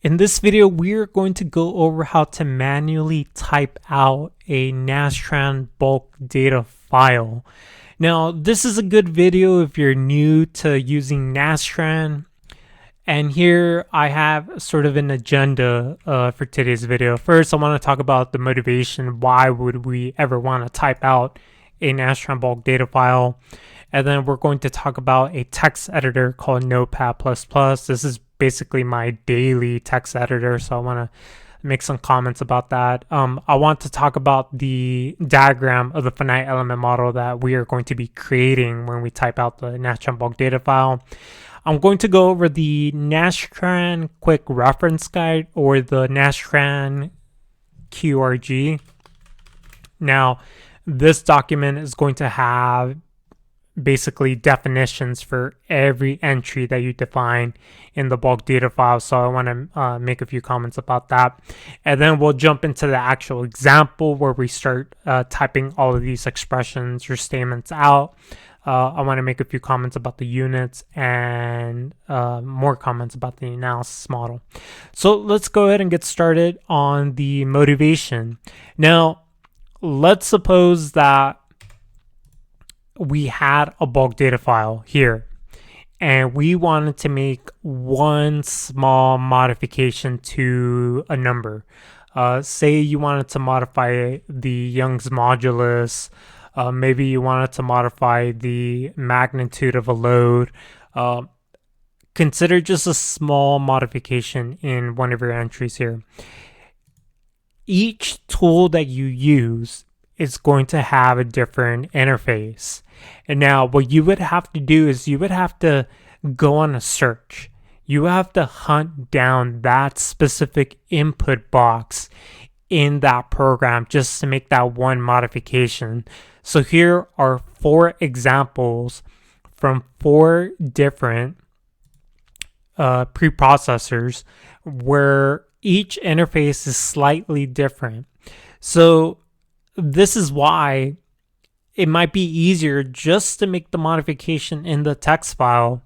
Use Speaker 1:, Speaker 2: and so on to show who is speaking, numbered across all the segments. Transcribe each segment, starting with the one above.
Speaker 1: In this video, we're going to go over how to manually type out a Nastran bulk data file. Now, this is a good video if you're new to using Nastran. And here I have sort of an agenda for today's video. First, I want to talk about the motivation. Why would we ever want to type out a Nastran bulk data file? And then we're going to talk about a text editor called Notepad++. This is basically my daily text editor, so I want to make some comments about that. I want to talk about the diagram of the finite element model that we are going to be creating when we type out the Nastran bulk data file. I'm going to go over the Nastran quick reference guide, or the Nastran QRG. Now, this document is going to have basically definitions for every entry that you define in the bulk data file, so I want to make a few comments about that, and then we'll jump into the actual example where we start typing all of these expressions or statements out. I want to make a few comments about the units and more comments about the analysis model. So let's go ahead and get started on the motivation. Now, let's suppose that we had a bulk data file here and we wanted to make one small modification to a number. Say you wanted to modify the Young's modulus, maybe you wanted to modify the magnitude of a load. Consider just a small modification in one of your entries here. Each tool that you use is going to have a different interface. And now what you would have to do is you would have to go on a search. You have to hunt down that specific input box in that program just to make that one modification. So here are 4 examples from 4 different preprocessors where each interface is slightly different. So this is why it might be easier just to make the modification in the text file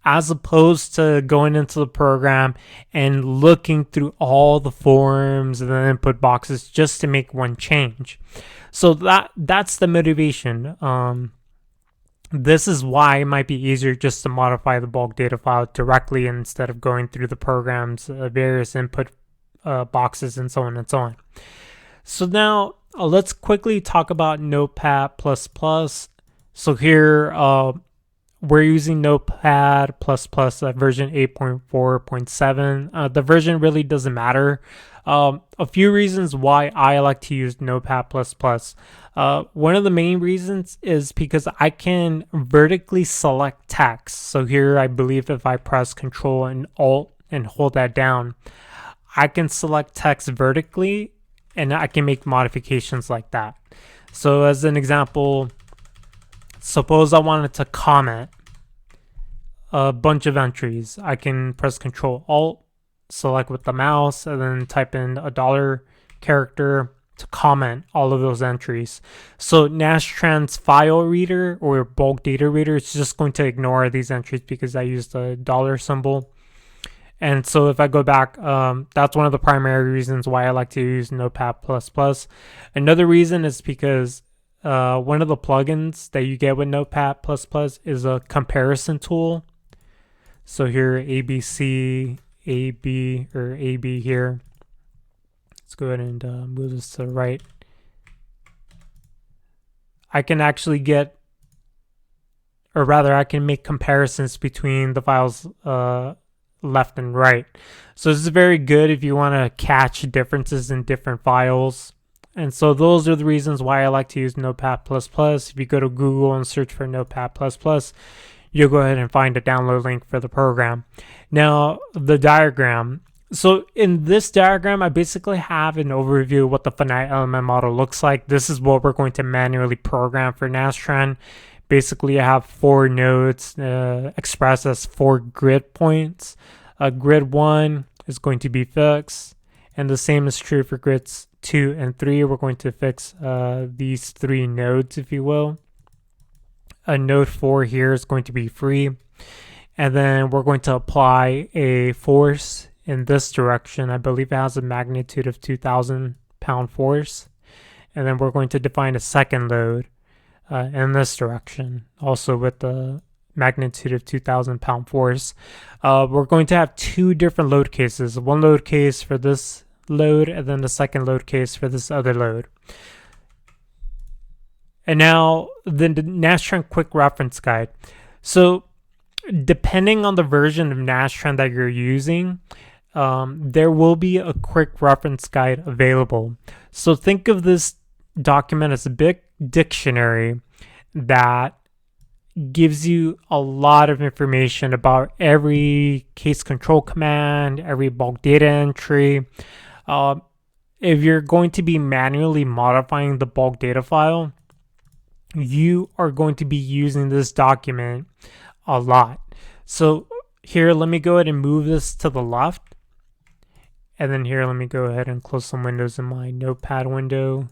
Speaker 1: as opposed to going into the program and looking through all the forms and the input boxes just to make one change. So that's the motivation. This is why it might be easier just to modify the bulk data file directly instead of going through the program's various input boxes and so on and so on. So now let's quickly talk about Notepad++. So here we're using Notepad++ version 8.4.7. The version really doesn't matter. A few reasons why I like to use Notepad++. One of the main reasons is because I can vertically select text. So here I believe if I press Control and Alt and hold that down, I can select text vertically and I can make modifications like that. So as an example, suppose I wanted to comment a bunch of entries. I can press Control Alt, select with the mouse, and then type in a $ character to comment all of those entries. So Nastran's file reader or bulk data reader is just going to ignore these entries because I used the $ symbol. And so if I go back, that's one of the primary reasons why I like to use Notepad++. Another reason is because one of the plugins that you get with Notepad++ is a comparison tool. So here, ABC, AB, or AB here. Let's go ahead and move this to the right. I can actually get, or rather I can make comparisons between the files left and right. So this is very good if you want to catch differences in different files. And so those are the reasons why I like to use Notepad++. If you go to Google and search for Notepad++, you'll go ahead and find a download link for the program. Now, the diagram. So in this diagram, I basically have an overview of what the finite element model looks like. This is what we're going to manually program for Nastran. Basically, I have 4 nodes expressed as 4 grid points. Grid 1 is going to be fixed, and the same is true for grids 2 and 3. We're going to fix these 3 nodes, if you will. Node 4 here is going to be free, and then we're going to apply a force in this direction. I believe it has a magnitude of 2,000 pound force. And then we're going to define a second load in this direction, also with the magnitude of 2,000 pound force. We're going to have two different load cases, one load case for this load and then the second load case for this other load. And now the Nastran quick reference guide. So depending on the version of Nastran that you're using, there will be a quick reference guide available. So think of this document as a big dictionary that gives you a lot of information about every case control command, every bulk data entry. If you're going to be manually modifying the bulk data file, you are going to be using this document a lot. So here, let me go ahead and move this to the left. And then here, let me go ahead and close some windows in my notepad window.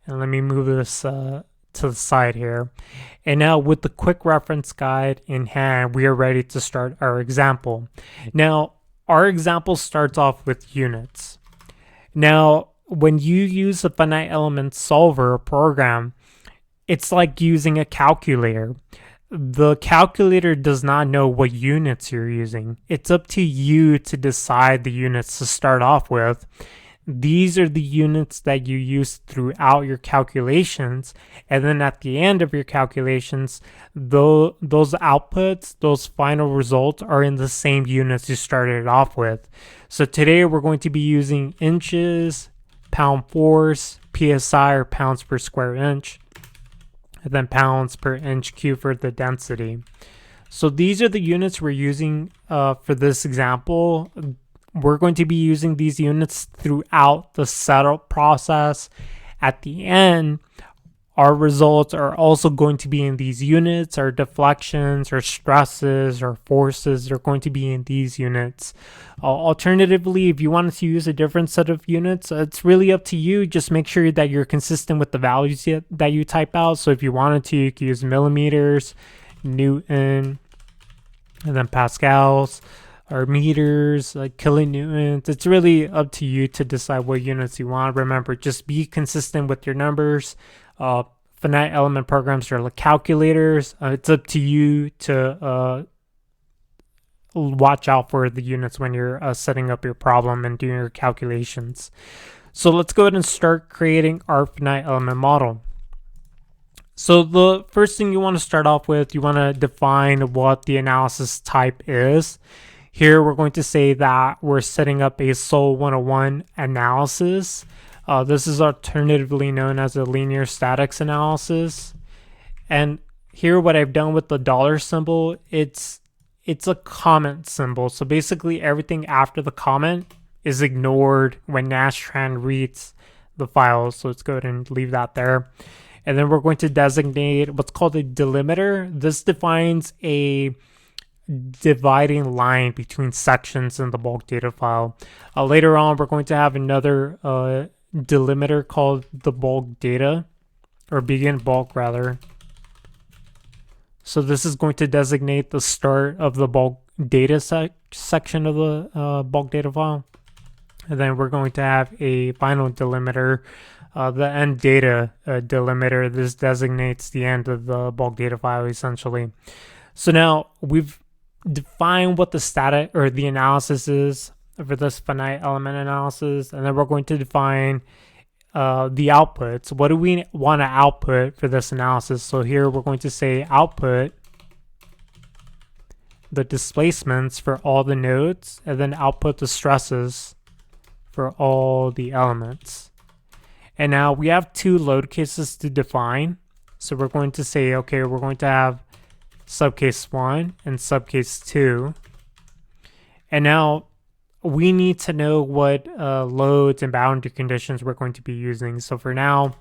Speaker 1: And let me move this to the side here. And now with the quick reference guide in hand, we are ready to start our example. Now, our example starts off with units. Now, when you use a finite element solver program, it's like using a calculator. The calculator does not know what units you're using. It's up to you to decide the units to start off with. These are the units that you use throughout your calculations. And then at the end of your calculations, those outputs, those final results are in the same units you started off with. So today we're going to be using inches, pound force, PSI or pounds per square inch, and then pounds per inch cube for the density. So these are the units we're using for this example. We're going to be using these units throughout the setup process. At the end, our results are also going to be in these units. Our deflections, our stresses, our forces are going to be in these units. Alternatively, if you wanted to use a different set of units, it's really up to you. Just make sure that you're consistent with the values that you type out. So if you wanted to, you could use millimeters, Newton, and then pascals, or meters, like kilonewtons. It's really up to you to decide what units you want. Remember, just be consistent with your numbers. Finite element programs are like calculators. It's up to you to watch out for the units when you're setting up your problem and doing your calculations. So let's go ahead and start creating our finite element model. So the first thing you want to start off with, you want to define what the analysis type is. Here we're going to say that we're setting up a SOL 101 analysis. This is alternatively known as a linear statics analysis. And here what I've done with the dollar symbol, it's a comment symbol. So basically everything after the comment is ignored when Nastran reads the file. So let's go ahead and leave that there. And then we're going to designate what's called a delimiter. This defines a dividing line between sections in the bulk data file. Later on, we're going to have another delimiter called the bulk data, or begin bulk rather. So this is going to designate the start of the bulk data section of the bulk data file. And then we're going to have a final delimiter, the end data delimiter. This designates the end of the bulk data file essentially. So now we've define what the static or the analysis is for this finite element analysis, and then we're going to define the outputs. What do we want to output for this analysis? So here we're going to say output the displacements for all the nodes, and then output the stresses for all the elements. And now we have two load cases to define. So we're going to say, okay, we're going to have subcase 1 and subcase 2. And now we need to know what loads and boundary conditions we're going to be using. So for now,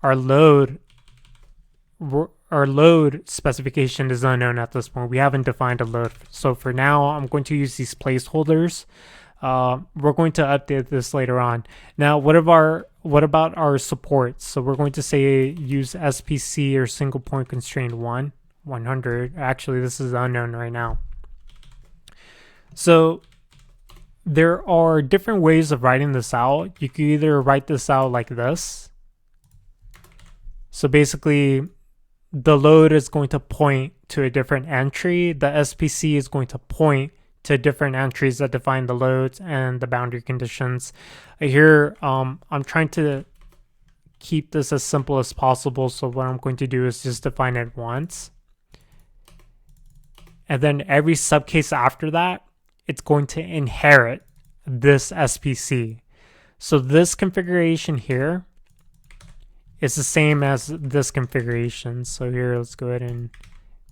Speaker 1: our load specification is unknown at this point. We haven't defined a load. So for now, I'm going to use these placeholders. We're going to update this later on. Now, what about our supports? So we're going to say use SPC or single point constraint 100. Actually, this is unknown right now. So there are different ways of writing this out. You can either write this out like this. So basically, the load is going to point to a different entry. The SPC is going to point to different entries that define the loads and the boundary conditions. Here, I'm trying to keep this as simple as possible. So what I'm going to do is just define it once. And then every subcase after that, it's going to inherit this SPC. So this configuration here is the same as this configuration. So here, let's go ahead and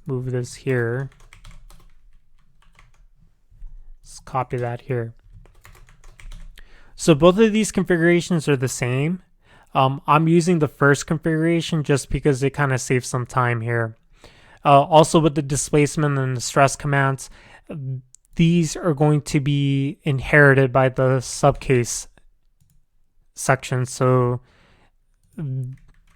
Speaker 1: move this here. Let's copy that here. So both of these configurations are the same. I'm using the first configuration just because it kind of saves some time here. Also with the displacement and the stress commands, these are going to be inherited by the subcase section. So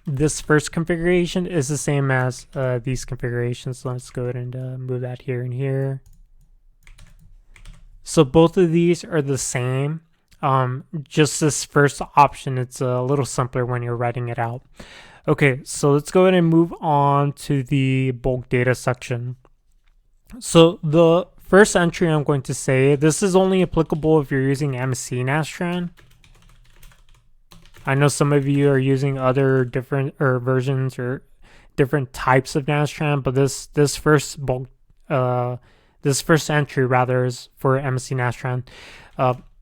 Speaker 1: this first configuration is the same as these configurations. So let's go ahead and move that here and here. So both of these are the same. Just this first option, it's a little simpler when you're writing it out. Okay, so let's go ahead and move on to the bulk data section. So the first entry I'm going to say, this is only applicable if you're using MSC Nastran. I know some of you are using other different versions or different types of Nastran, but this first entry rather is for MSC Nastran.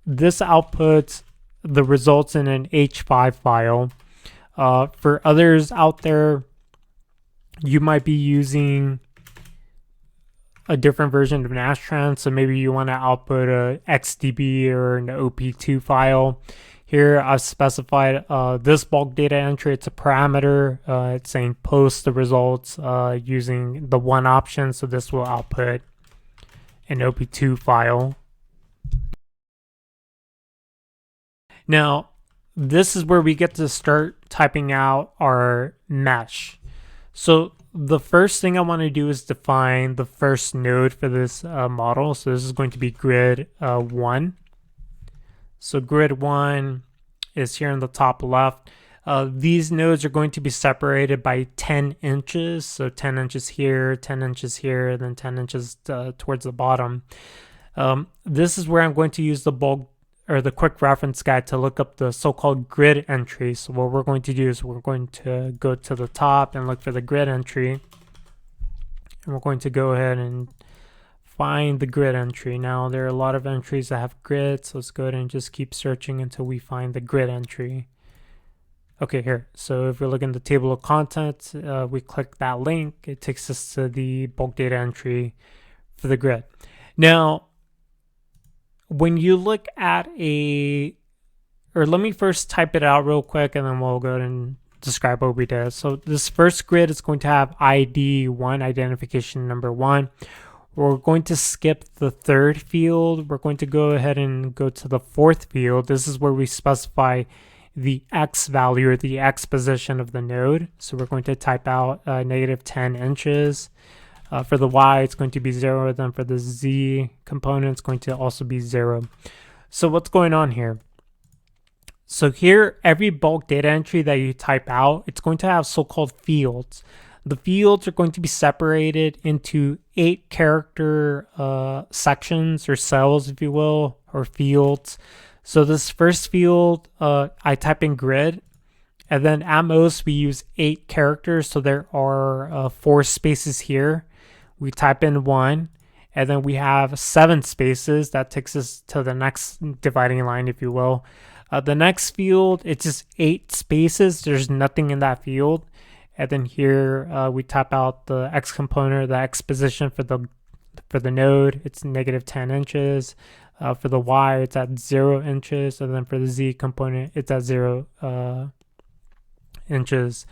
Speaker 1: This outputs the results in an H5 file. For others out there, you might be using a different version of Nastran, so maybe you want to output a XDB or an OP2 file. Here I've specified this bulk data entry. It's a parameter. It's saying post the results using the one option, so this will output an OP2 file. Now, this is where we get to start typing out our mesh. So the first thing I want to do is define the first node for this model. So this is going to be grid 1. So grid 1 is here in the top left. These nodes are going to be separated by 10 inches. So 10 inches here, 10 inches here, then 10 inches towards the bottom. This is where I'm going to use the bulk or the quick reference guide to look up the so-called grid entry. So what we're going to do is we're going to go to the top and look for the grid entry. And we're going to go ahead and find the grid entry. Now there are a lot of entries that have grids, so let's go ahead and just keep searching until we find the grid entry. Okay, here. So if we look in the table of contents, we click that link, it takes us to the bulk data entry for the grid. Now, when you look at let me first type it out real quick and then we'll go ahead and describe what we did. So this first grid is going to have ID 1, identification number 1. We're going to skip the third field. We're going to go ahead and go to the fourth field. This is where we specify the X value or the X position of the node. So we're going to type out negative 10 inches. For the Y, it's going to be 0. Then for the Z component, it's going to also be 0. So what's going on here? So here, every bulk data entry that you type out, it's going to have so-called fields. The fields are going to be separated into 8 character sections or cells, if you will, or fields. So this first field, I type in grid, and then at most we use 8 characters. So there are 4 spaces here. We type in 1, and then we have 7 spaces. That takes us to the next dividing line, if you will. The next field, it's just 8 spaces. There's nothing in that field. And then here we type out the X component, the X position for the node. It's negative 10 inches. For the Y, it's at 0 inches. And then for the Z component, it's at 0 inches.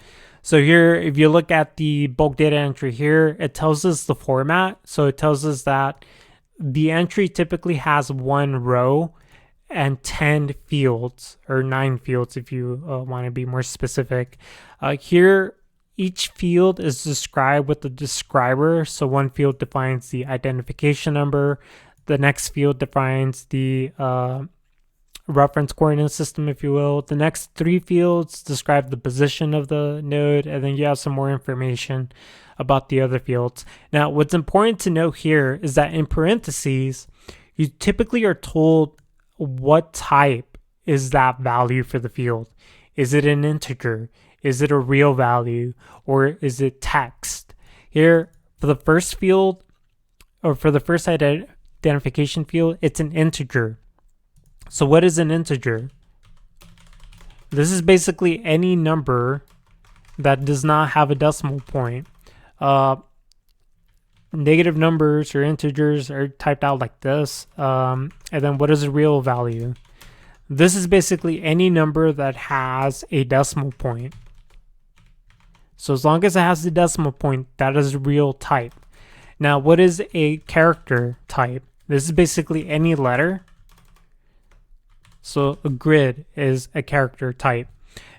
Speaker 1: So here, if you look at the bulk data entry here, it tells us the format. So it tells us that the entry typically has 1 row and 10 fields, or 9 fields if you want to be more specific. Here, each field is described with the describer. So one field defines the identification number. The next field defines the reference coordinate system, if you will. The next 3 fields describe the position of the node, and then you have some more information about the other fields. Now, what's important to note here is that in parentheses, you typically are told what type is that value for the field. Is it an integer? Is it a real value? Or is it text? Here, for the first field, or for the first identification field, it's an integer. So what is an integer? This is basically any number that does not have a decimal point. Negative numbers or integers are typed out like this. And then what is a real value? This is basically any number that has a decimal point. So as long as it has the decimal point, that is a real type. Now, what is a character type? This is basically any letter. So a grid is a character type.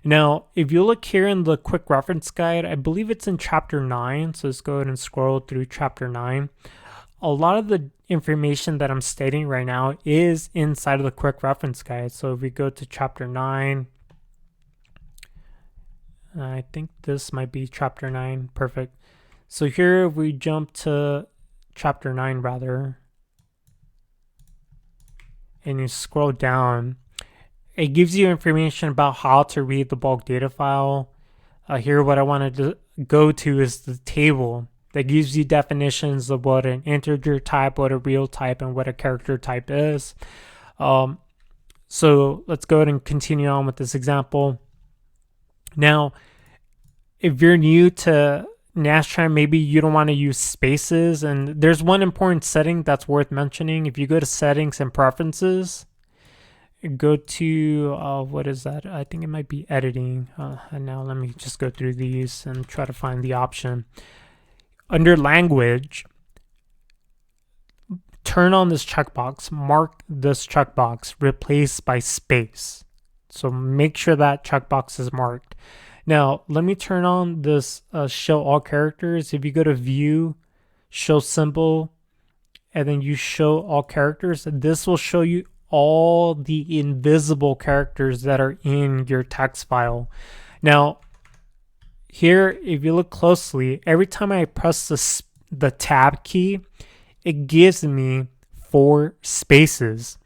Speaker 1: Now, if you look here in the quick reference guide, I believe it's in chapter 9. So let's go ahead and scroll through chapter 9. A lot of the information that I'm stating right now is inside of the quick reference guide. So if we go to chapter 9, I think this might be chapter 9. Perfect. So here if we jump to chapter 9 rather, and you scroll down, it gives you information about how to read the bulk data file. Here what I wanted to go to is the table that gives you definitions of what an integer type, what a real type, and what a character type is. So let's go ahead and continue on with this example. Now, if you're new to Nastran, maybe you don't want to use spaces, and there's one important setting that's worth mentioning. If you go to settings and preferences, go to what is that? I think it might be editing. And now let me just go through these and try to find the option. Under language, turn on this checkbox, mark this checkbox, replace by space. So make sure that checkbox is marked. Now, let me turn on this show all characters. If you go to view, show symbol, and then you show all characters, this will show you all the invisible characters that are in your text file. Now, here, if you look closely, every time I press the tab key, it gives me 4 spaces.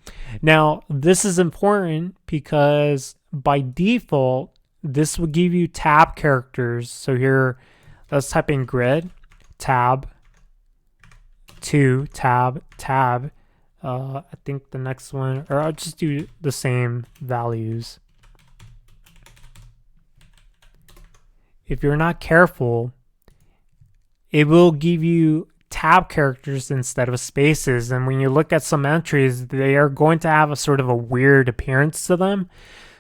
Speaker 1: Now, this is important because by default, this will give you tab characters. So here, let's type in grid, tab, 2, tab, tab. I think the next one, or I'll just do the same values. If you're not careful, it will give you tab characters instead of spaces. And when you look at some entries, they are going to have a sort of a weird appearance to them.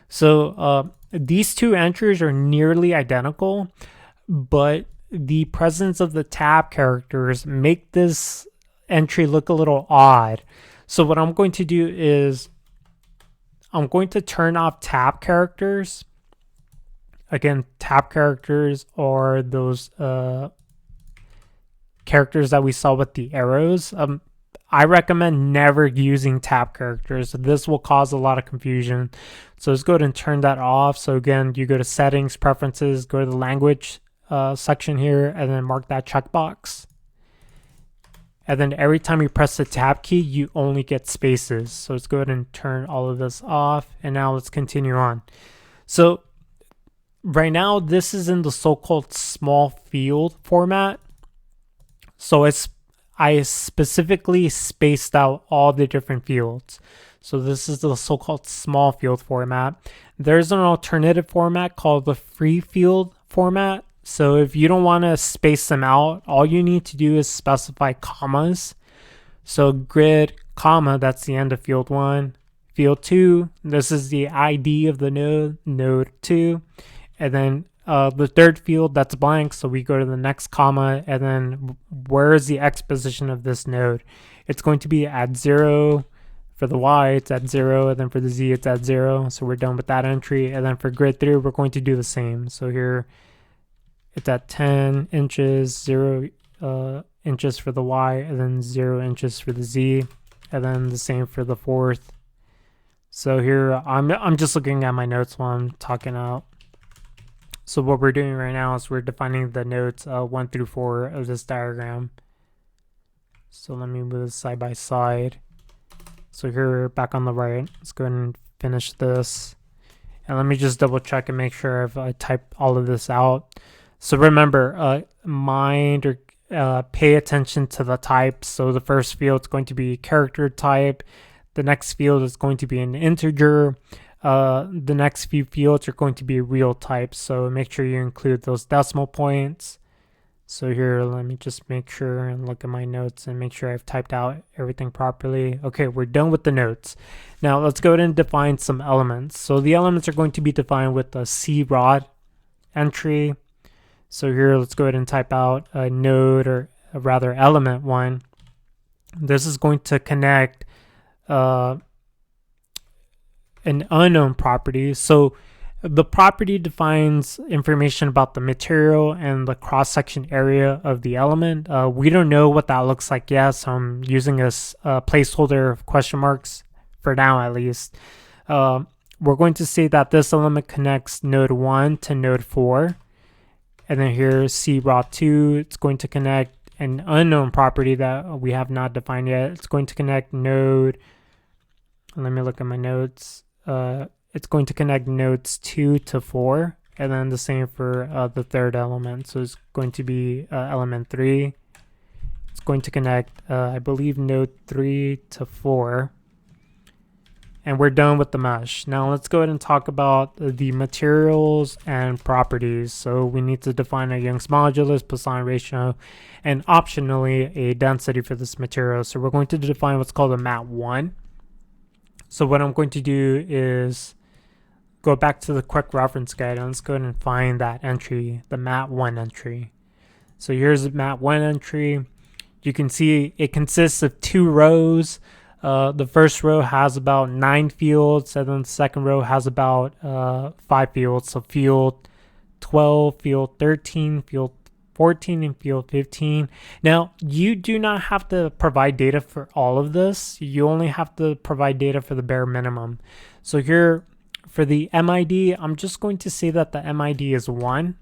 Speaker 1: So these 2 entries are nearly identical, but the presence of the tab characters make this entry look a little odd. So what I'm going to do is I'm going to turn off tab characters. Again, tab characters are those characters that we saw with the arrows. I recommend never using tab characters. This will cause a lot of confusion. So let's go ahead and turn that off. So again, you go to settings, preferences, go to the language section here, and then mark that checkbox. And then every time you press the tab key, you only get spaces. So let's go ahead and turn all of this off. And now let's continue on. So right now, this is in the so-called small field format. So I specifically spaced out all the different fields. So this is the so-called small field format. There's an alternative format called the free field format. So if you don't want to space them out, all you need to do is specify commas. So grid, comma, that's the end of field 1. Field 2, this is the ID of the node, node 2. And then the third field, that's blank, so we go to the next comma, and then where is the X position of this node? It's going to be at 0. For the Y, it's at 0, and then for the Z, it's at 0. So we're done with that entry. And then for grid 3, we're going to do the same. So here, it's at 10 inches, 0 inches for the Y, and then 0 inches for the Z. and then the same for the fourth. So here I'm just looking at my notes while I'm talking out. So what we're doing right now is we're defining the nodes 1 through 4 of this diagram. So let me move this side by side. So here back on the right, let's go ahead and finish this. And let me just double check and make sure I've typed all of this out. So remember, mind or pay attention to the type. So the first field is going to be character type. The next field is going to be an integer. The next few fields are going to be real types. So make sure you include those decimal points. So here, let me just make sure and look at my notes and make sure I've typed out everything properly. Okay, we're done with the notes. Now let's go ahead and define some elements. So the elements are going to be defined with a CROD entry. So here, let's go ahead and type out a node, or rather element 1. This is going to connect an unknown property. So the property defines information about the material and the cross-section area of the element. We don't know what that looks like yet, so I'm using a placeholder of question marks for now at least. We're going to say that this element connects node 1 to node 4. And then here's CROD2. It's going to connect an unknown property that we have not defined yet. It's going to connect node, let me look at my notes. It's going to connect nodes 2 to 4, and then the same for the third element. So it's going to be element 3. It's going to connect, I believe, node 3 to 4. And we're done with the mesh. Now let's go ahead and talk about the materials and properties. So we need to define a Young's modulus, Poisson ratio, and optionally a density for this material. So we're going to define what's called a MAT1. So what I'm going to do is go back to the quick reference guide and let's go ahead and find that entry, the MAT1 entry. So here's the MAT1 entry. You can see it consists of 2 rows. The first row has about 9 fields, and then the second row has about 5 fields. So field 12, field 13, field 14, and field 15. Now, you do not have to provide data for all of this. You only have to provide data for the bare minimum. So here, for the MID, I'm just going to say that the MID is 1.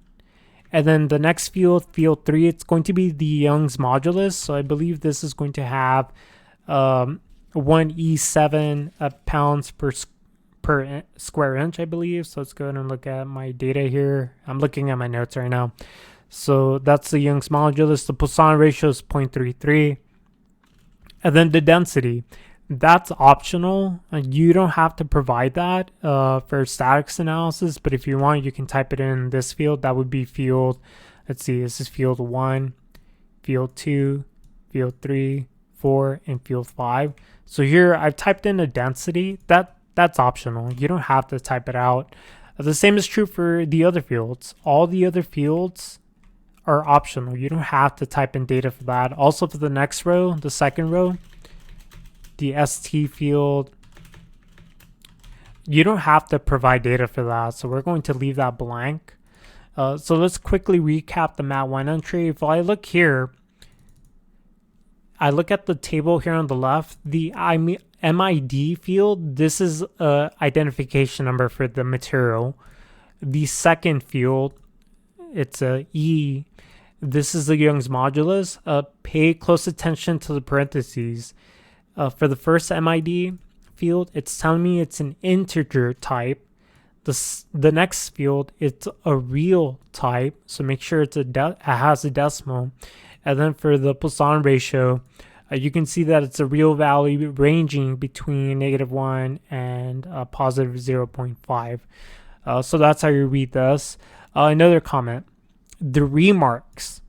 Speaker 1: And then the next field, field 3, it's going to be the Young's modulus. So I believe this is going to have 1E7 pounds per square inch, I believe. So let's go ahead and look at my data here. I'm looking at my notes right now. So that's the Young's modulus. The Poisson ratio is 0.33. And then the density, that's optional. You don't have to provide that for statics analysis, but if you want, you can type it in this field. That would be field, let's see, this is field 1, field 2, field 3, 4, and field 5. So here I've typed in a density. That's optional. You don't have to type it out. The same is true for the other fields. All the other fields are optional. You don't have to type in data for that. Also for the next row, the second row, the ST field, you don't have to provide data for that. So we're going to leave that blank. So let's quickly recap the MAT1 entry. If I look here, I look at the table here on the left, the MID field, this is a identification number for the material. The second field, it's a E. This is the Young's modulus. Pay close attention to the parentheses. For the first MID field, it's telling me it's an integer type. The next field, it's a real type, so make sure it has a decimal. And then for the Poisson ratio, you can see that it's a real value ranging between -1 and positive 0.5. So that's how you read this. Another comment, the remarks.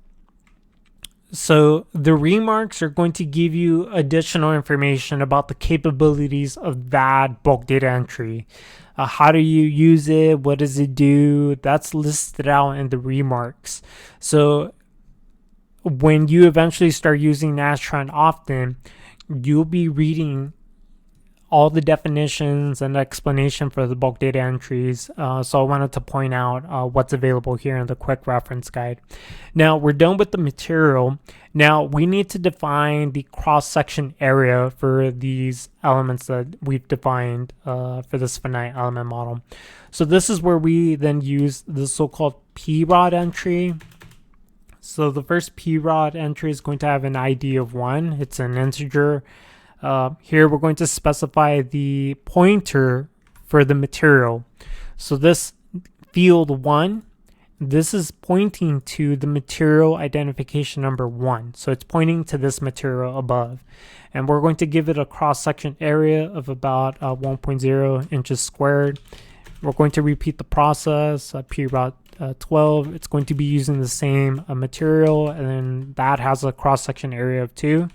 Speaker 1: So the remarks are going to give you additional information about the capabilities of that bulk data entry. How do you use it? What does it do? That's listed out in the remarks. So when you eventually start using Nastran often, you'll be reading all the definitions and explanation for the bulk data entries. So I wanted to point out what's available here in the quick reference guide. Now we're done with the material. Now we need to define the cross-section area for these elements that we've defined for this finite element model. So this is where we then use the so-called prod entry. So the first prod entry is going to have an ID of 1. It's an integer. Here we're going to specify the pointer for the material. So this field 1, this is pointing to the material identification number 1. So it's pointing to this material above. And we're going to give it a cross-section area of about 1.0 inches squared. We're going to repeat the process, prod 12. It's going to be using the same material, and then that has a cross-section area of 2.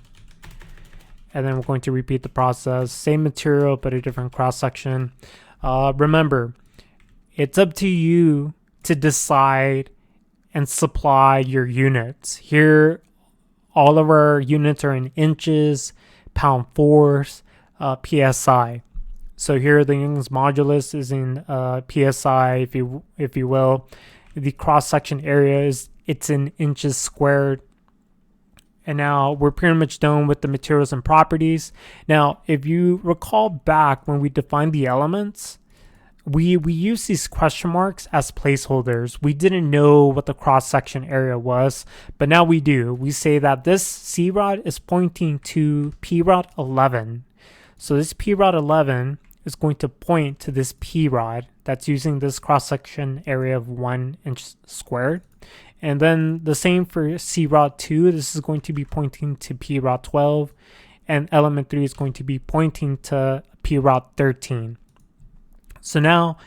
Speaker 1: And then we're going to repeat the process, same material but a different cross-section. Remember, it's up to you to decide and supply your units. Here, all of our units are in inches, pound force, psi. So here the Young's modulus is in psi, if you will. The cross-section area it's in inches squared. And now we're pretty much done with the materials and properties. Now, if you recall back when we defined the elements, we use these question marks as placeholders. We didn't know what the cross-section area was, but now we do. We say that this C-rod is pointing to P-rod 11. So this P-rod 11 is going to point to this P-rod that's using this cross-section area of 1 inch squared. And then the same for C-rod 2. This is going to be pointing to P-rod 12. And element 3 is going to be pointing to P-rod 13. So now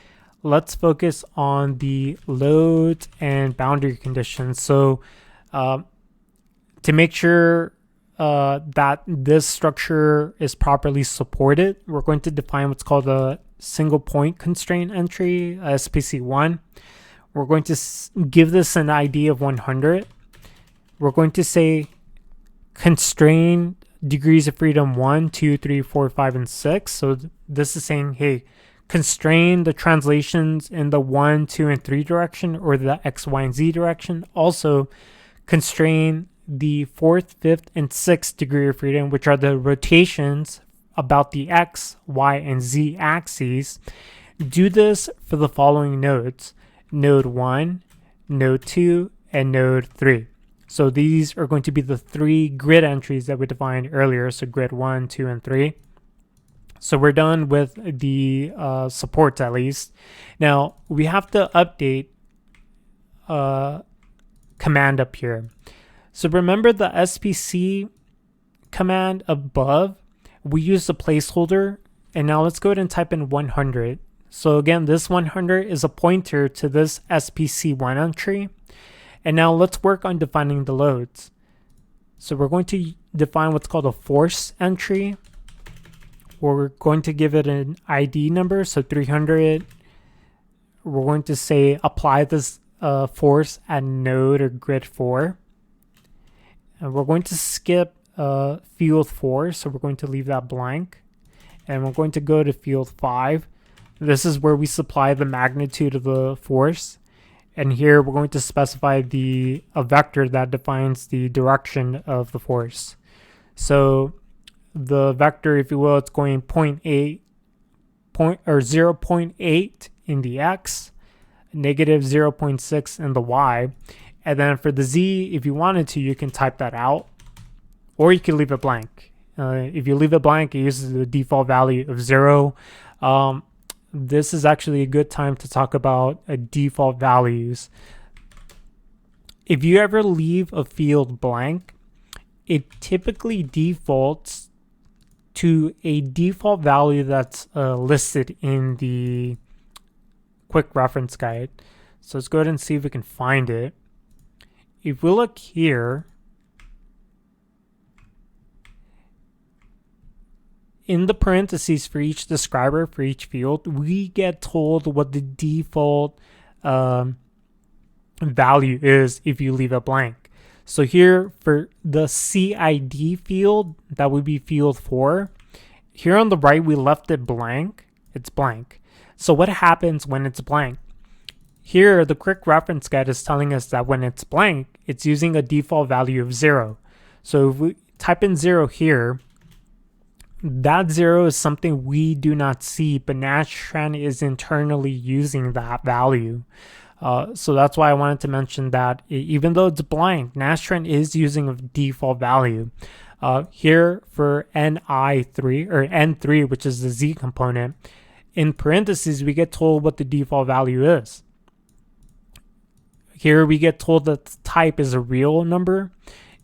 Speaker 1: let's focus on the loads and boundary conditions. So to make sure that this structure is properly supported, we're going to define what's called a single point constraint entry, SPC1. We're going to give this an ID of 100. We're going to say constrain degrees of freedom 1, 2, 3, 4, 5, and 6. So this is saying, hey, constrain the translations in the 1, 2, and 3 direction, or the X, Y, and Z direction. Also, constrain the 4th, 5th, and 6th degree of freedom, which are the rotations about the X, Y, and Z axes. Do this for the following nodes: node 1, node 2, and node 3. So these are going to be the 3 grid entries that we defined earlier. So grid 1, 2, and 3. So we're done with the supports at least. Now we have to update command up here. So remember the SPC command above, we use the placeholder, and now let's go ahead and type in 100. So again, this 100 is a pointer to this SPC1 entry. And now let's work on defining the loads. So we're going to define what's called a force entry. We're going to give it an ID number, so 300. We're going to say apply this force at node or grid 4. And we're going to skip field 4, so we're going to leave that blank. And we're going to go to field 5. This is where we supply the magnitude of the force. And here we're going to specify a vector that defines the direction of the force. So the vector, if you will, it's going 0.8 in the X, negative 0.6 in the Y. And then for the Z, if you wanted to, you can type that out, or you can leave it blank. If you leave it blank, it uses the default value of 0. This is actually a good time to talk about default values. If you ever leave a field blank, it typically defaults to a default value that's listed in the quick reference guide. So let's go ahead and see if we can find it. If we look here, in the parentheses for each describer, for each field, we get told what the default value is if you leave it blank. So here for the CID field, that would be field 4. here on the right, we left it blank. It's blank. So what happens when it's blank? Here, the quick reference guide is telling us that when it's blank, it's using a default value of 0. So if we type in 0 here, that 0 is something we do not see, but Nastran is internally using that value. So that's why I wanted to mention that even though it's blank, Nastran is using a default value. Here for Ni3 or N3, which is the Z component, in parentheses, we get told what the default value is. Here we get told that the type is a real number,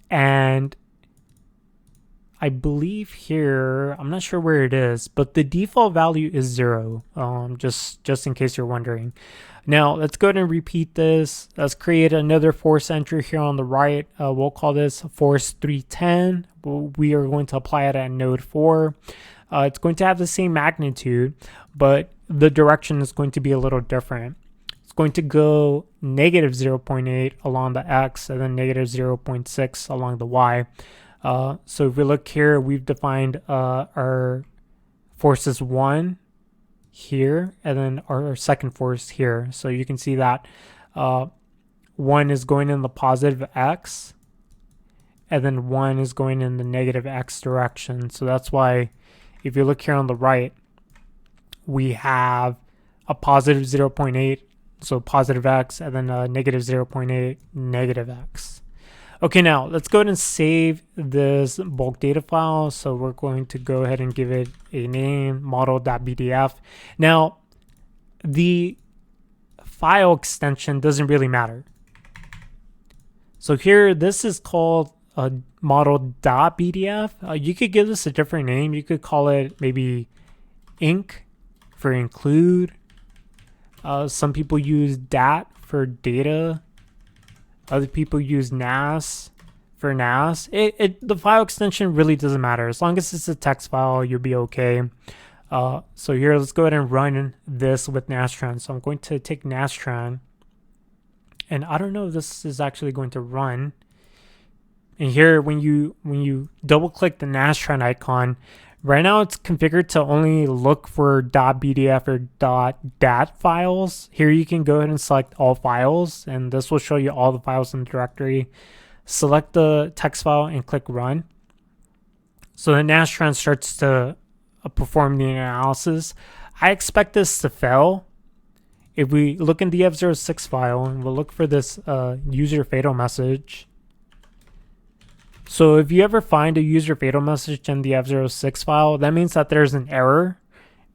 Speaker 1: and I believe here, I'm not sure where it is, but the default value is 0, just in case you're wondering. Now, let's go ahead and repeat this. Let's create another force entry here on the right. We'll call this force 310. We are going to apply it at node 4. It's going to have the same magnitude, but the direction is going to be a little different. It's going to go negative 0.8 along the X and then negative 0.6 along the Y. So if we look here, we've defined our forces 1 here and then our second force here. So you can see that 1 is going in the positive X and then 1 is going in the negative X direction. So that's why if you look here on the right, we have a positive 0.8, so positive X, and then a negative 0.8, negative X. Okay, now let's go ahead and save this bulk data file. So we're going to go ahead and give it a name, model.bdf. Now, the file extension doesn't really matter. So here, this is called a model.bdf. You could give this a different name. You could call it maybe inc for include. Some people use dat for data. Other people use nas for nas. The file extension really doesn't matter. As long as it's a text file, you'll be okay. So here, let's go ahead and run this with Nastran. So I'm going to take Nastran, and I don't know if this is actually going to run. And here, when you double click the Nastran icon, right now it's configured to only look for .bdf or .dat files. Here you can go ahead and select all files, and this will show you all the files in the directory. Select the text file and click run. So the Nastran starts to perform the analysis. I expect this to fail. If we look in the F06 file and we'll look for this user fatal message. So if you ever find a user fatal message in the F06 file, that means that there's an error.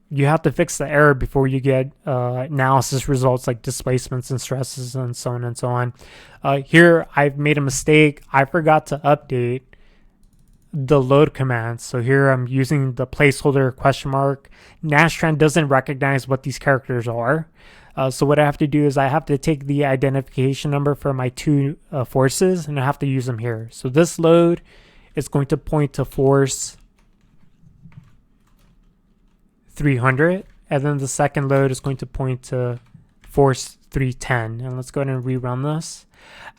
Speaker 1: You have to fix the error before you get analysis results like displacements and stresses and so on and so on. Here, I've made a mistake. I forgot to update the load command. So here I'm using the placeholder question mark. Nastran doesn't recognize what these characters are. So what I have to do is I have to take the identification number for my two forces, and I have to use them here. So this load is going to point to force 300, and then the second load is going to point to force 310. And let's go ahead and rerun this.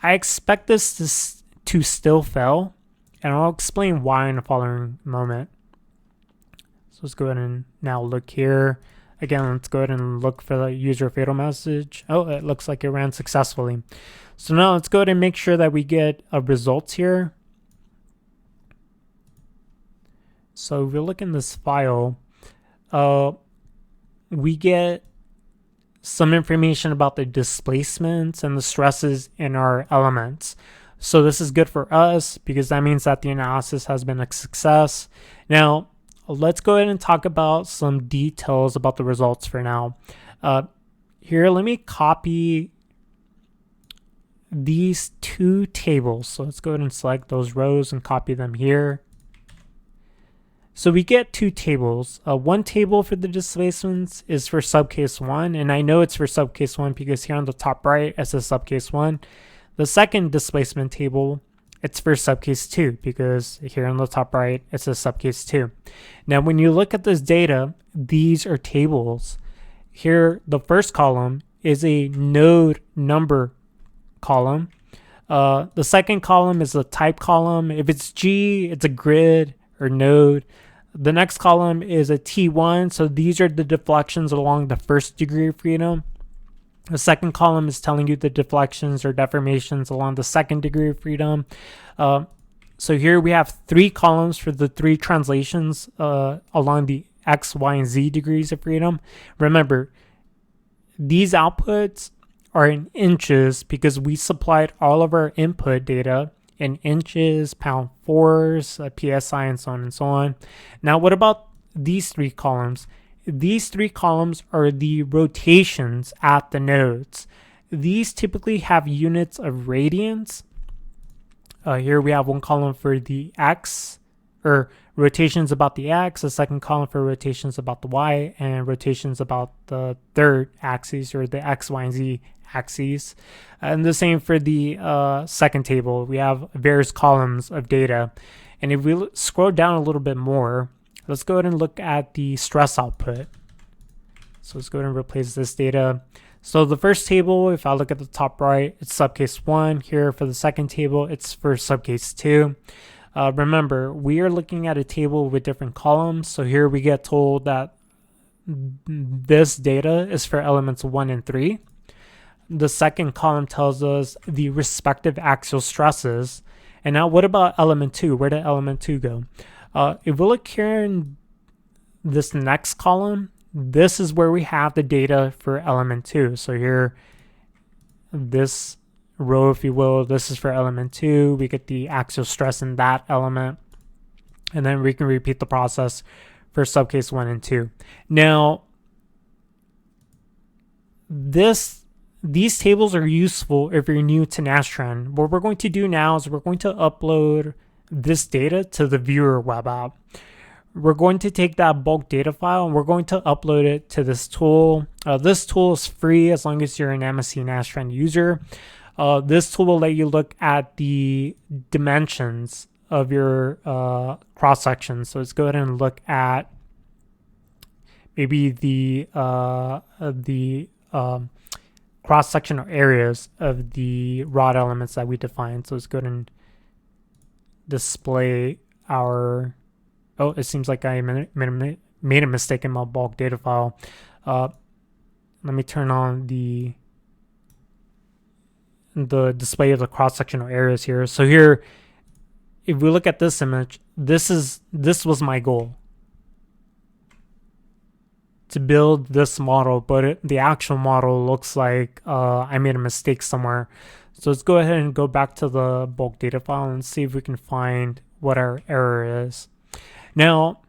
Speaker 1: I expect this to still fail, and I'll explain why in the following moment. So let's go ahead and now look here. Again, let's go ahead and look for the user fatal message. Oh, it looks like it ran successfully. So now let's go ahead and make sure that we get results here. So if we look in this file, we get some information about the displacements and the stresses in our elements. So this is good for us because that means that the analysis has been a success. Now, let's go ahead and talk about some details about the results for now. Here, let me copy these two tables. So let's go ahead and select those rows and copy them here. So we get two tables. One table for the displacements is for subcase 1, and I know it's for subcase 1 because here on the top right it says subcase 1. The second displacement table, it's for subcase 2 because here on the top right it says subcase 2. Now when you look at this data, these are tables. Here the first column is a node number column. The second column is a type column. If it's G, it's a grid or node. The next column is a T1. So these are the deflections along the first degree of freedom. The second column is telling you the deflections or deformations along the second degree of freedom. So here we have 3 columns for the 3 translations along the X, Y, and Z degrees of freedom. Remember, these outputs are in inches because we supplied all of our input data in inches, pound force, PSI, and so on and so on. Now, what about these 3 columns? These 3 columns are the rotations at the nodes. These typically have units of radians. Here we have one column for the X, or rotations about the X, a second column for rotations about the Y, and rotations about the third axis, or the X, Y, and Z axes. And the same for the second table. We have various columns of data. And if we scroll down a little bit more, let's go ahead and look at the stress output. So let's go ahead and replace this data. So the first table, if I look at the top right, it's subcase 1. Here for the second table, it's for subcase 2. Remember, we are looking at a table with different columns. So here we get told that this data is for elements 1 and 3. The second column tells us the respective axial stresses. And now what about element 2? Where did element 2 go? If we look here in this next column, this is where we have the data for element 2. So here, this row, if you will, this is for element 2. We get the axial stress in that element. And then we can repeat the process for subcase 1 and 2. Now, these tables are useful if you're new to Nastran. What we're going to do now is we're going to upload this data to the viewer web app. We're going to take that bulk data file and we're going to upload it to this tool. This tool is free as long as you're an MSC Nastran user. This tool will let you look at the dimensions of your cross section. So let's go ahead and look at maybe the cross sectional areas of the rod elements that we defined. So let's go ahead and display our. Oh, it seems like I made a mistake in my bulk data file. Let me turn on the display of the cross-sectional areas here. So here, if we look at this image, this was my goal, to build this model, but the actual model looks like I made a mistake somewhere. So let's go ahead and go back to the bulk data file and see if we can find what our error is. Now,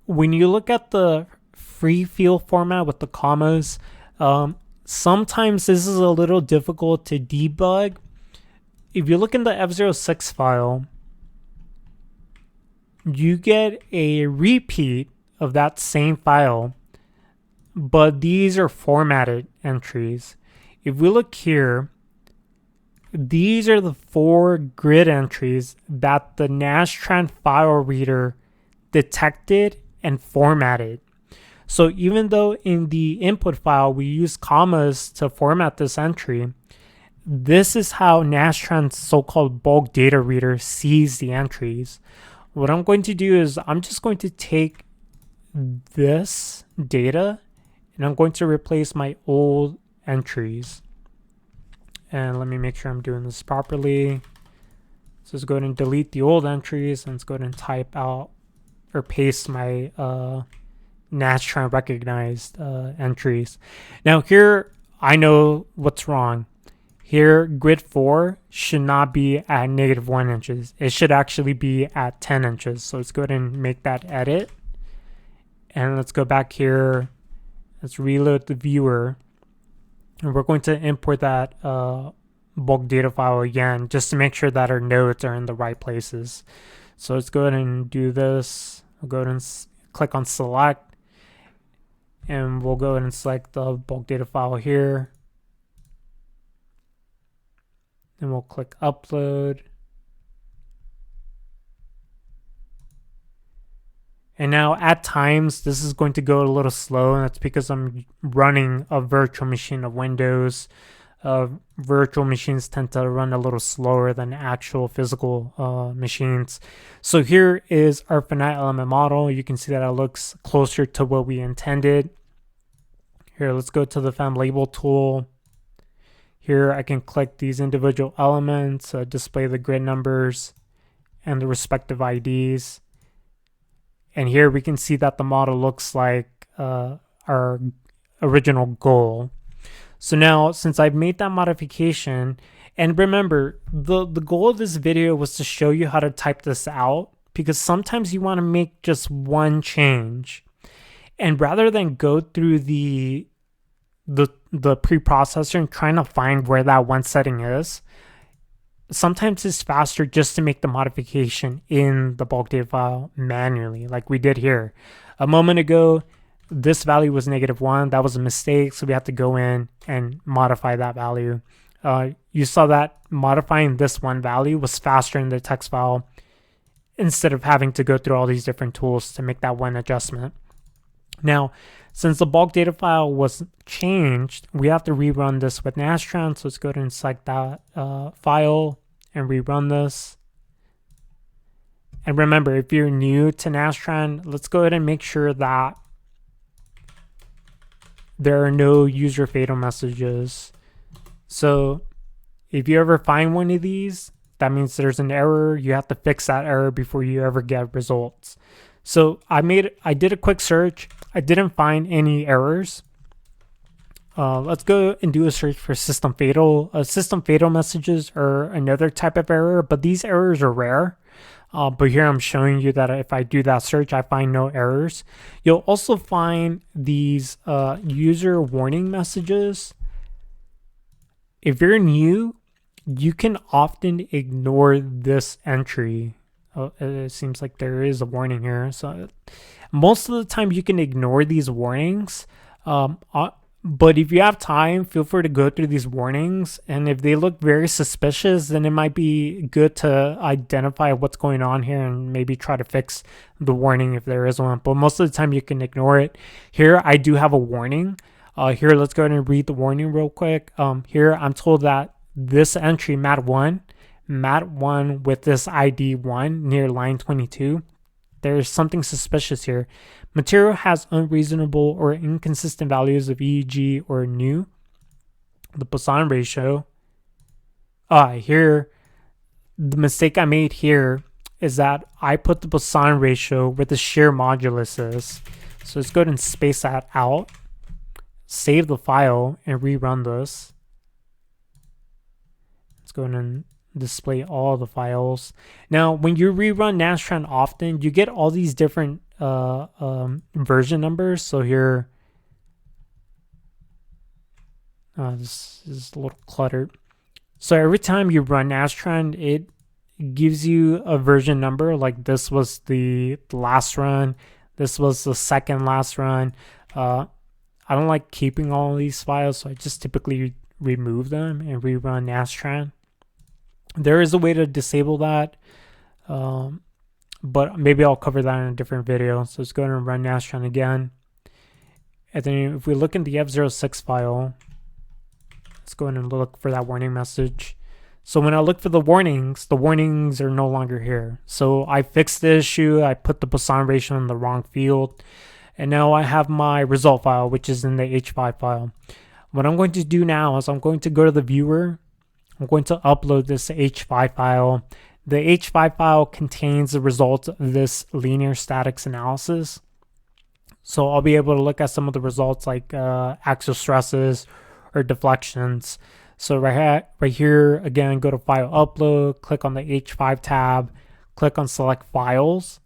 Speaker 1: when you look at the free field format with the commas, sometimes this is a little difficult to debug. If you look in the F06 file, you get a repeat of that same file, but these are formatted entries. If we look here, these are the 4 grid entries that the Nastran file reader detected and formatted. So even though in the input file we use commas to format this entry, this is how Nastran's so-called bulk data reader sees the entries. What I'm going to do is I'm just going to take this data and I'm going to replace my old entries. And let me make sure I'm doing this properly. So let's go ahead and delete the old entries and let's go ahead and type out or paste my Nastran recognized entries. Now here, I know what's wrong. Here, grid 4 should not be at -1 inches. It should actually be at 10 inches. So let's go ahead and make that edit. And let's go back here. Let's reload the viewer. And we're going to import that bulk data file again, just to make sure that our nodes are in the right places. So let's go ahead and do this. We'll go ahead and click on select. And we'll go ahead and select the bulk data file here. And we'll click upload. And now at times, this is going to go a little slow, and that's because I'm running a virtual machine of Windows. Virtual machines tend to run a little slower than actual physical machines. So here is our finite element model. You can see that it looks closer to what we intended. Here, let's go to the fem label tool. Here I can click these individual elements, display the grid numbers and the respective IDs. And here we can see that the model looks like our original goal. So now, since I've made that modification, and remember, the goal of this video was to show you how to type this out, because sometimes you want to make just one change. And rather than go through the preprocessor and trying to find where that one setting is, sometimes it's faster just to make the modification in the bulk data file manually, like we did here. A moment ago, this value was -1. That was a mistake, so we have to go in and modify that value. You saw that modifying this one value was faster in the text file instead of having to go through all these different tools to make that one adjustment. Now, since the bulk data file was changed, we have to rerun this with Nastran. So let's go ahead and select that file and rerun this. And remember, if you're new to Nastran, let's go ahead and make sure that there are no user fatal messages. So if you ever find one of these, that means there's an error. You have to fix that error before you ever get results. So I did a quick search. I didn't find any errors. Let's go and do a search for system fatal. System fatal messages are another type of error, but these errors are rare. But here I'm showing you that if I do that search, I find no errors. You'll also find these user warning messages. If you're new, you can often ignore this entry. It seems like there is a warning here. So most of the time you can ignore these warnings. But if you have time, feel free to go through these warnings. And if they look very suspicious, then it might be good to identify what's going on here and maybe try to fix the warning if there is one. But most of the time you can ignore it. Here, I do have a warning. Here, let's go ahead and read the warning real quick. Here, I'm told that this entry, mat1 with this ID 1 near line 22, there's something suspicious here. Material has unreasonable or inconsistent values of EEG or nu. The Poisson ratio. Here, the mistake I made here is that I put the Poisson ratio where the shear modulus is. So let's go ahead and space that out. Save the file and rerun this. Let's go ahead and display all the files. Now, when you rerun Nastran often, you get all these different version numbers. So here, this is a little cluttered. So every time you run Nastran, it gives you a version number. Like this was the last run. This was the second last run. I don't like keeping all these files, so I just typically remove them and rerun Nastran. There is a way to disable that, but maybe I'll cover that in a different video. So let's go ahead and run Nastran again. And then if we look in the F06 file, let's go ahead and look for that warning message. So when I look for the warnings are no longer here. So I fixed the issue. I put the Poisson ratio in the wrong field. And now I have my result file, which is in the H5 file. What I'm going to do now is I'm going to go to the viewer. I'm going to upload this H5 file. The H5 file contains the results of this linear statics analysis. So I'll be able to look at some of the results like axial stresses or deflections. So right here, again, go to File Upload, click on the H5 tab, click on Select Files,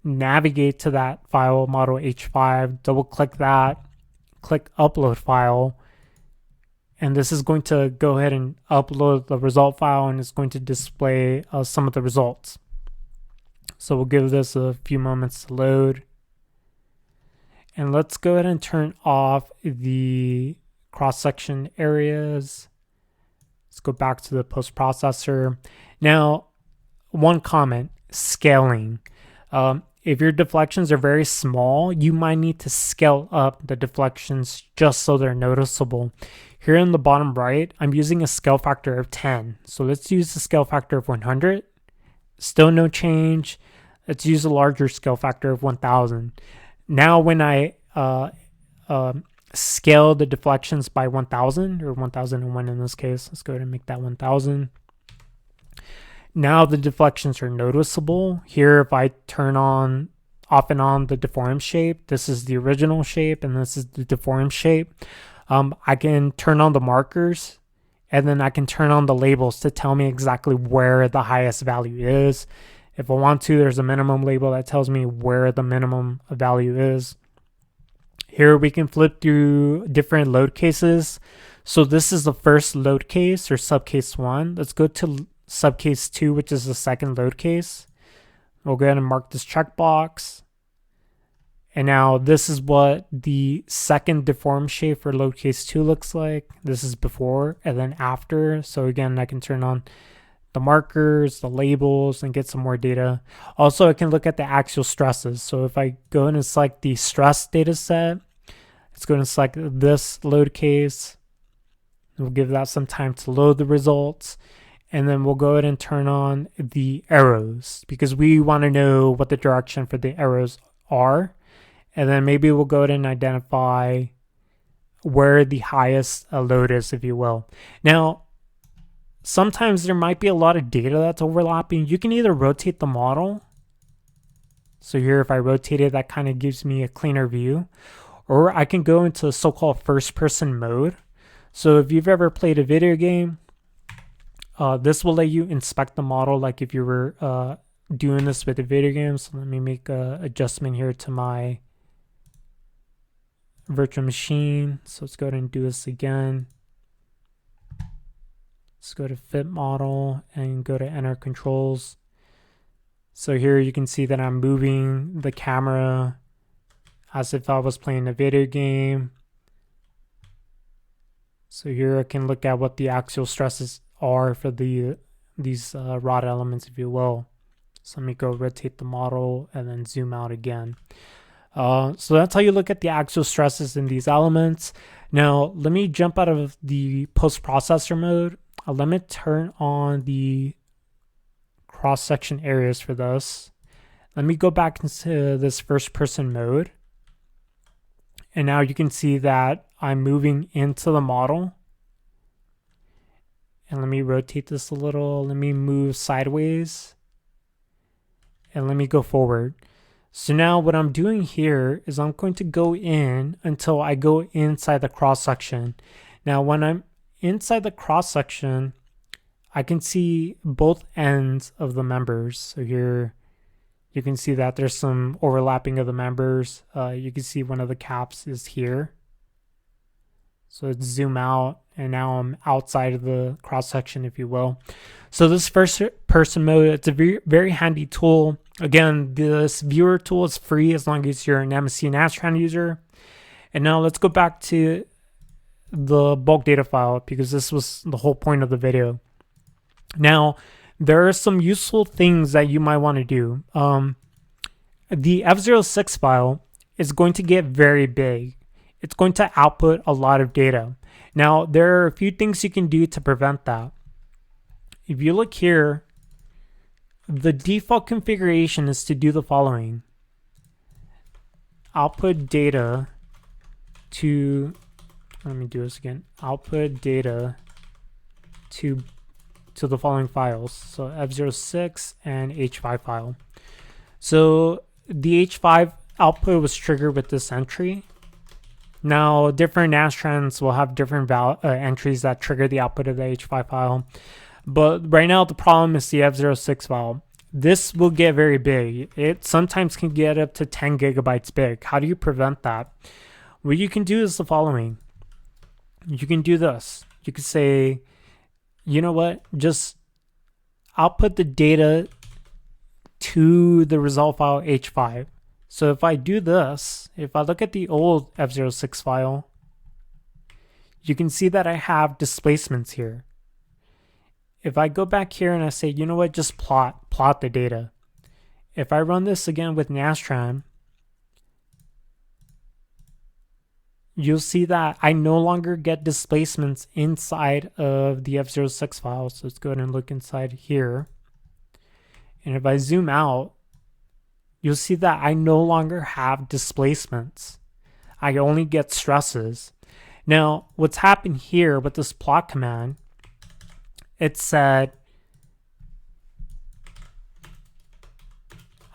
Speaker 1: navigate to that file model H5, double click that, click Upload File, and this is going to go ahead and upload the result file, and it's going to display some of the results. So we'll give this a few moments to load. And let's go ahead and turn off the cross-section areas. Let's go back to the post-processor. Now, one comment, scaling. if your deflections are very small, you might need to scale up the deflections just so they're noticeable. Here in the bottom right, I'm using a scale factor of 10. So let's use the scale factor of 100. Still no change. Let's use a larger scale factor of 1000. Now when I scale the deflections by 1000, or 1001 in this case, let's go ahead and make that 1000. Now the deflections are noticeable. Here, if I turn on off and on the deformed shape, this is the original shape and this is the deformed shape. I can turn on the markers, and then I can turn on the labels to tell me exactly where the highest value is. If I want to, there's a minimum label that tells me where the minimum value is. Here we can flip through different load cases. So this is the first load case, or subcase 1. Let's go to subcase 2, which is the second load case. We'll go ahead and mark this checkbox. And now this is what the second deformed shape for load case 2 looks like. This is before and then after. So again, I can turn on the markers, the labels, and get some more data. Also, I can look at the axial stresses. So if I go in and select the stress data set, it's going to select this load case. We'll give that some time to load the results. And then we'll go ahead and turn on the arrows because we want to know what the direction for the arrows are. And then maybe we'll go ahead and identify where the highest load is, if you will. Now, sometimes there might be a lot of data that's overlapping. You can either rotate the model. So here, if I rotate it, that kind of gives me a cleaner view. Or I can go into so-called first-person mode. So if you've ever played a video game, this will let you inspect the model like if you were doing this with a video game. So let me make an adjustment here to my virtual machine. So let's go ahead and do this again. Let's go to fit model and go to enter controls. So here you can see that I'm moving the camera as if I was playing a video game. So here I can look at what the axial stresses are for these rod elements, if you will. So let me go rotate the model and then zoom out again. So that's how you look at the axial stresses in these elements. Now let me jump out of the post-processor mode. Let me turn on the cross-section areas for this. Let me go back into this first-person mode. And now you can see that I'm moving into the model. And let me rotate this a little. Let me move sideways. And let me go forward. So now what I'm doing here is I'm going to go in until I go inside the cross section. Now when I'm inside the cross section, I can see both ends of the members. So here you can see that there's some overlapping of the members. You can see one of the caps is here. So let's zoom out, and now I'm outside of the cross section, if you will. So this first person mode, it's a very, very handy tool. Again, this viewer tool is free as long as you're an MSC Nastran user. And now let's go back to the bulk data file because this was the whole point of the video. Now, there are some useful things that you might want to do. The F06 file is going to get very big. It's going to output a lot of data. Now, there are a few things you can do to prevent that. If you look here, the default configuration is to do the following. Output data to, let me do this again. Output data to the following files. So F06 and H5 file. So the H5 output was triggered with this entry. Now, different Nastrans will have different entries that trigger the output of the H5 file. But right now, the problem is the F06 file. This will get very big. It sometimes can get up to 10 gigabytes big. How do you prevent that? What you can do is the following. You can do this. You can say, you know what? Just output the data to the result file H5. So if I do this, if I look at the old F06 file, you can see that I have displacements here. If I go back here and I say, you know what, just plot the data. If I run this again with Nastran, you'll see that I no longer get displacements inside of the F06 file. So let's go ahead and look inside here. And if I zoom out, you'll see that I no longer have displacements. I only get stresses. Now, what's happened here with this plot command, it said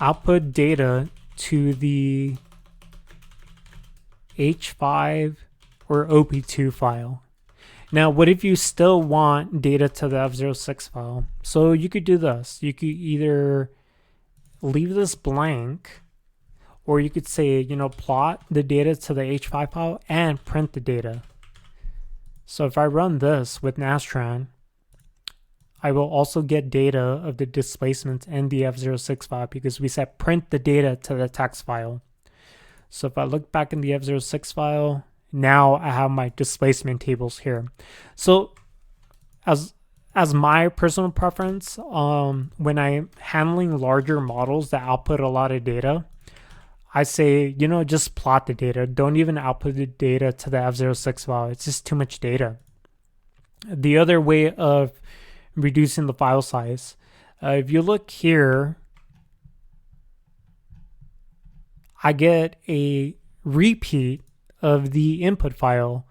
Speaker 1: output data to the H5 or OP2 file. Now, what if you still want data to the F06 file? So you could do this. You could either leave this blank, or you could say, plot the data to the H5 file and print the data. So if I run this with Nastran, I will also get data of the displacements in the F06 file because we said print the data to the text file. So if I look back in the F06 file, now I have my displacement tables here. So as my personal preference, when I'm handling larger models that output a lot of data, I say, just plot the data. Don't even output the data to the F06 file. It's just too much data. The other way of reducing the file size, if you look here, I get a repeat of the input file.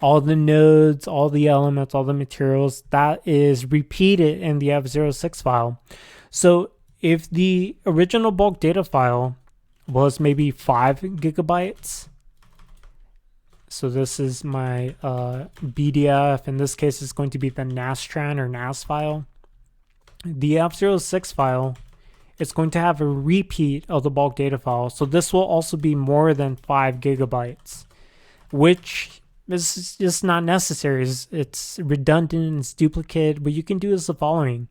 Speaker 1: All the nodes, all the elements, all the materials, that is repeated in the F06 file. So if the original bulk data file was maybe 5 gigabytes, so this is my BDF, in this case it's going to be the Nastran or NAS file. The F06 file is going to have a repeat of the bulk data file, so this will also be more than 5 gigabytes, which is just not necessary. It's redundant, it's duplicate. What you can do is the following.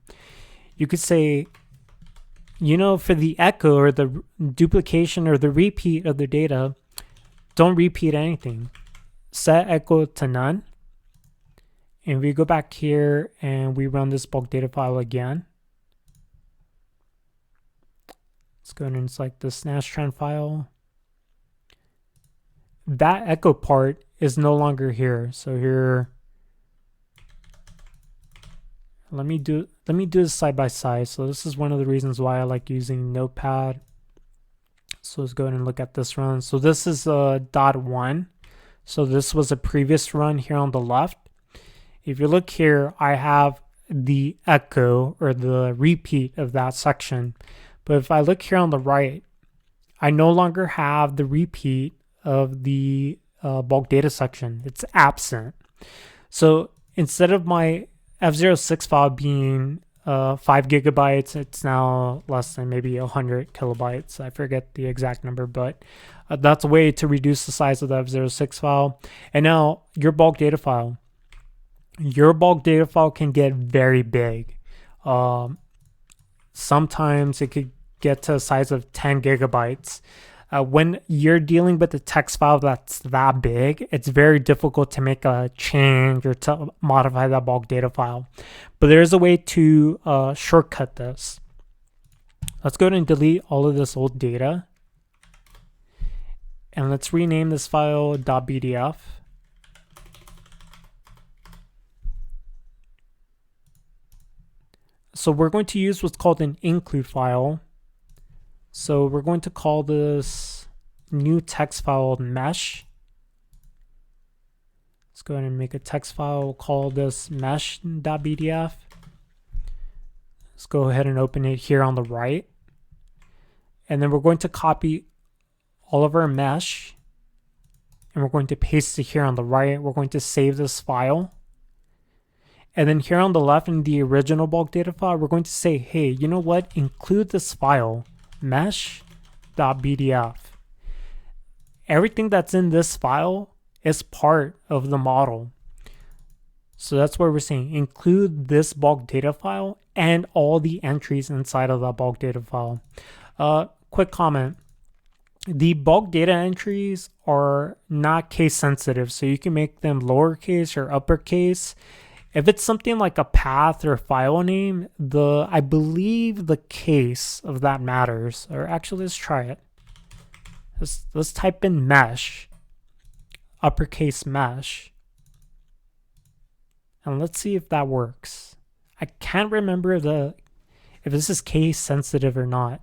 Speaker 1: You could say, for the echo or the duplication or the repeat of the data, don't repeat anything. Set echo to none. And we go back here and we run this bulk data file again. Let's go ahead and select this Nastran file. That echo part is no longer here. So here, let me do this side by side. So this is one of the reasons why I like using Notepad. So let's go ahead and look at this run. So this is .1. So this was a previous run here on the left. If you look here, I have the echo or the repeat of that section. But if I look here on the right, I no longer have the repeat of the bulk data section. It's absent. So instead of my F06 file being 5 gigabytes, it's now less than maybe 100 kilobytes. I forget the exact number, but that's a way to reduce the size of the F06 file. And now your bulk data file can get very big. Sometimes it could get to a size of 10 gigabytes. When you're dealing with a text file that's that big, it's very difficult to make a change or to modify that bulk data file. But there's a way to shortcut this. Let's go ahead and delete all of this old data. And let's rename this file .bdf. So we're going to use what's called an include file. So we're going to call this new text file mesh. Let's go ahead and make a text file. We'll call this mesh.bdf. Let's go ahead and open it here on the right. And then we're going to copy all of our mesh. And we're going to paste it here on the right. We're going to save this file. And then here on the left in the original bulk data file, we're going to say, hey, you know what? Include this file, mesh.bdf. Everything that's in this file is part of the model. So that's what we're saying. Include this bulk data file and all the entries inside of that bulk data file. Quick comment. The bulk data entries are not case sensitive, so you can make them lowercase or uppercase. If it's something like a path or a file name, I believe the case of that matters. Or actually, let's try it. Let's type in mesh, uppercase mesh, and let's see if that works. I can't remember if this is case sensitive or not.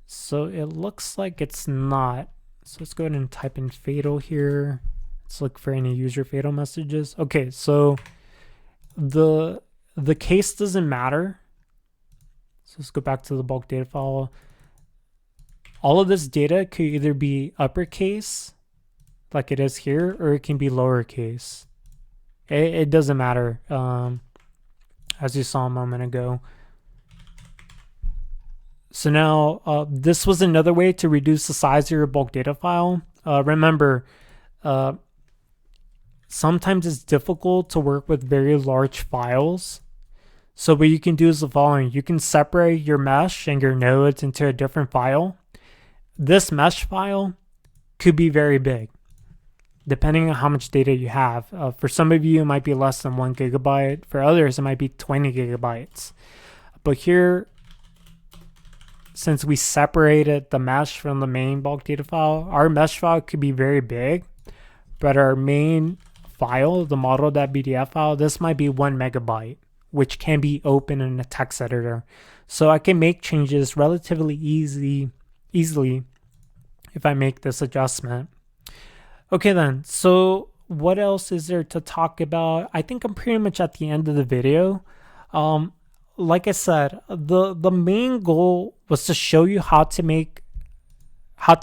Speaker 1: So it looks like it's not. So let's go ahead and type in fatal here. Let's look for any user fatal messages. Okay, so the case doesn't matter. So let's go back to the bulk data file. All of this data could either be uppercase, like it is here, or it can be lowercase. It doesn't matter, as you saw a moment ago. So now, this was another way to reduce the size of your bulk data file. Remember, sometimes it's difficult to work with very large files. So what you can do is the following. You can separate your mesh and your nodes into a different file. This mesh file could be very big, depending on how much data you have. For some of you, it might be less than 1 gigabyte. For others, it might be 20 gigabytes. But here, since we separated the mesh from the main bulk data file, our mesh file could be very big, but our main file, the model.bdf file, this might be 1 megabyte, which can be open in a text editor. So I can make changes relatively easily if I make this adjustment. Okay then, so what else is there to talk about? I think I'm pretty much at the end of the video. Like I said, the main goal was to show you how to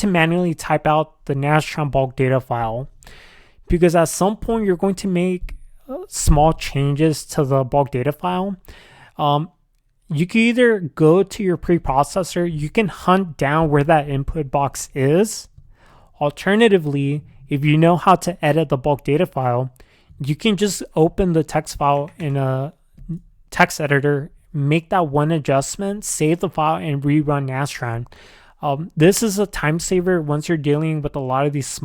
Speaker 1: manually type out the Nastran bulk data file, because at some point you're going to make small changes to the bulk data file. You can either go to your preprocessor, you can hunt down where that input box is. Alternatively, if you know how to edit the bulk data file, you can just open the text file in a text editor, make that one adjustment, save the file, and rerun Nastran. This is a time saver once you're dealing with a lot of these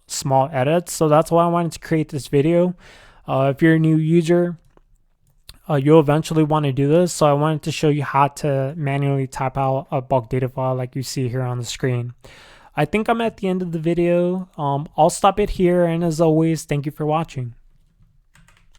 Speaker 1: small edits. So that's why I wanted to create this video. If you're a new user, you'll eventually want to do this. So I wanted to show you how to manually type out a bulk data file like you see here on the screen. I think I'm at the end of the video. I'll stop it here. And as always, thank you for watching.